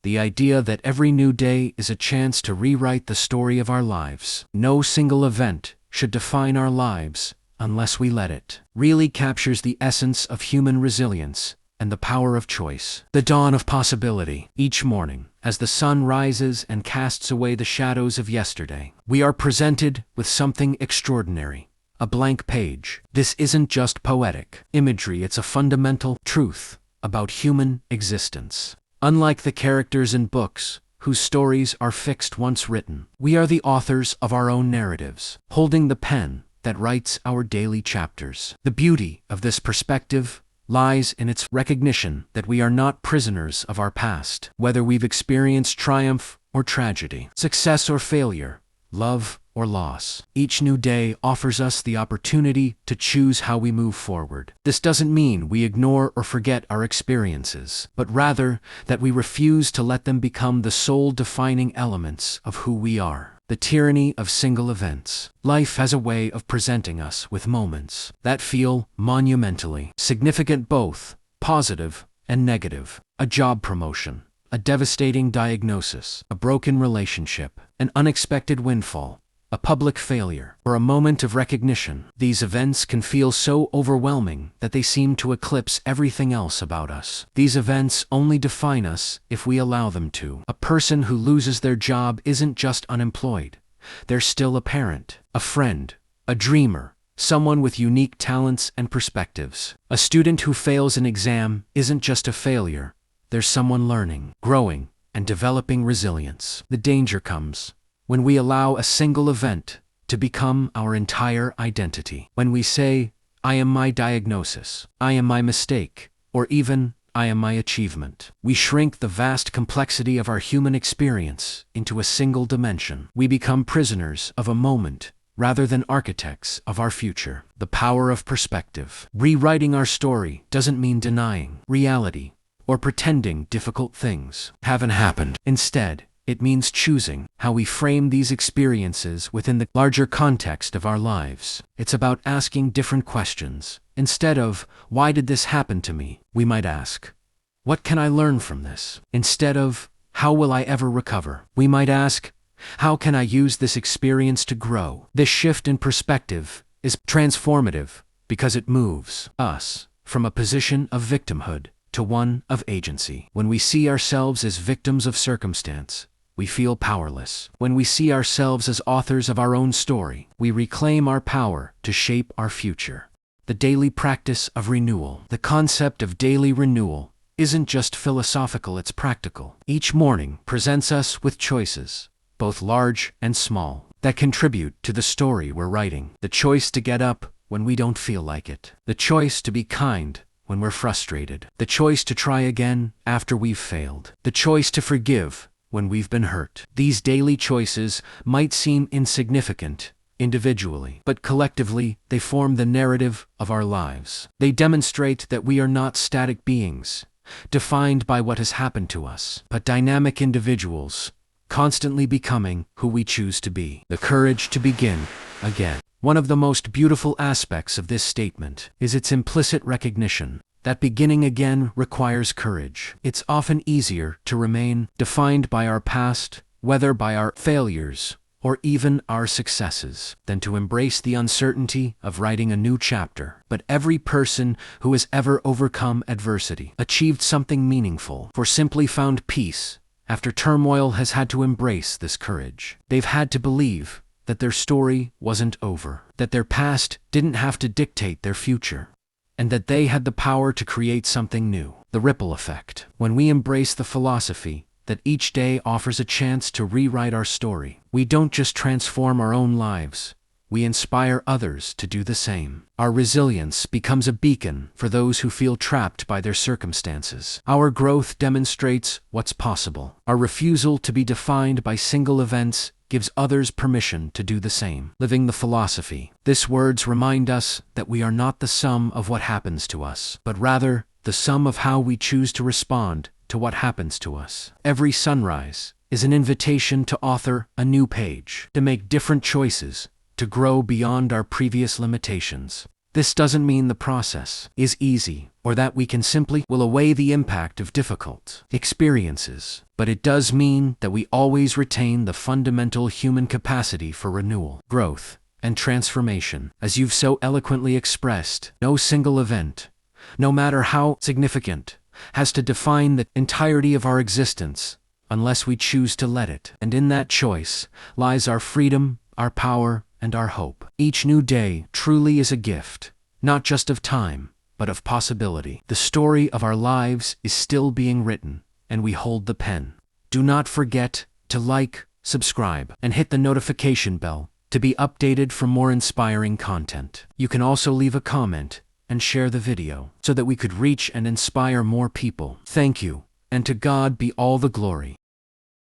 the idea that every new day is a chance to rewrite the story of our lives. No single event should define our lives unless we let it, really captures the essence of human resilience and the power of choice. The dawn of possibility. Each morning, as the sun rises and casts away the shadows of yesterday, we are presented with something extraordinary. A blank page. This isn't just poetic imagery, it's a fundamental truth about human existence. Unlike the characters in books, whose stories are fixed once written, we are the authors of our own narratives, holding the pen that writes our daily chapters. The beauty of this perspective lies in its recognition that we are not prisoners of our past. Whether we've experienced triumph or tragedy, success or failure, love or loss, each new day offers us the opportunity to choose how we move forward. This doesn't mean we ignore or forget our experiences, but rather that we refuse to let them become the sole defining elements of who we are. The tyranny of single events. Life has a way of presenting us with moments that feel monumentally significant, both positive and negative. A job promotion, a devastating diagnosis, a broken relationship, an unexpected windfall, a public failure, or a moment of recognition. These events can feel so overwhelming that they seem to eclipse everything else about us. These events only define us if we allow them to. A person who loses their job isn't just unemployed. They're still a parent, a friend, a dreamer, someone with unique talents and perspectives. A student who fails an exam isn't just a failure. There's someone learning, growing, and developing resilience. The danger comes when we allow a single event to become our entire identity. When we say, "I am my diagnosis," "I am my mistake," or even, "I am my achievement," we shrink the vast complexity of our human experience into a single dimension. We become prisoners of a moment rather than architects of our future. The power of perspective. Rewriting our story doesn't mean denying reality or pretending difficult things haven't happened. Instead, it means choosing how we frame these experiences within the larger context of our lives. It's about asking different questions. Instead of, "Why did this happen to me?" we might ask, "What can I learn from this?" Instead of, "How will I ever recover?" we might ask, "How can I use this experience to grow?" This shift in perspective is transformative because it moves us from a position of victimhood to one of agency. When we see ourselves as victims of circumstance, we feel powerless. When we see ourselves as authors of our own story, we reclaim our power to shape our future. The daily practice of renewal. The concept of daily renewal isn't just philosophical, it's practical. Each morning presents us with choices, both large and small, that contribute to the story we're writing. The choice to get up when we don't feel like it. The choice to be kind when we're frustrated. The choice to try again after we've failed. The choice to forgive when we've been hurt. These daily choices might seem insignificant individually, but collectively they form the narrative of our lives. They demonstrate that we are not static beings, defined by what has happened to us, but dynamic individuals, constantly becoming who we choose to be. The courage to begin again. One of the most beautiful aspects of this statement is its implicit recognition that beginning again requires courage. It's often easier to remain defined by our past, whether by our failures or even our successes, than to embrace the uncertainty of writing a new chapter. But every person who has ever overcome adversity, achieved something meaningful, or simply found peace after turmoil has had to embrace this courage. They've had to believe that their story wasn't over, that their past didn't have to dictate their future, and that they had the power to create something new. The ripple effect. When we embrace the philosophy that each day offers a chance to rewrite our story, we don't just transform our own lives, we inspire others to do the same. Our resilience becomes a beacon for those who feel trapped by their circumstances. Our growth demonstrates what's possible. Our refusal to be defined by single events gives others permission to do the same. Living the philosophy. These words remind us that we are not the sum of what happens to us, but rather the sum of how we choose to respond to what happens to us. Every sunrise is an invitation to author a new page, to make different choices, to grow beyond our previous limitations. This doesn't mean the process is easy or that we can simply will away the impact of difficult experiences. But it does mean that we always retain the fundamental human capacity for renewal, growth, and transformation. As you've so eloquently expressed, no single event, no matter how significant, has to define the entirety of our existence unless we choose to let it. And in that choice lies our freedom, our power, and our hope. Each new day truly is a gift, not just of time, but of possibility. The story of our lives is still being written, and we hold the pen. Do not forget to like, subscribe, and hit the notification bell to be updated for more inspiring content. You can also leave a comment and share the video so that we could reach and inspire more people. Thank you, and to God be all the glory.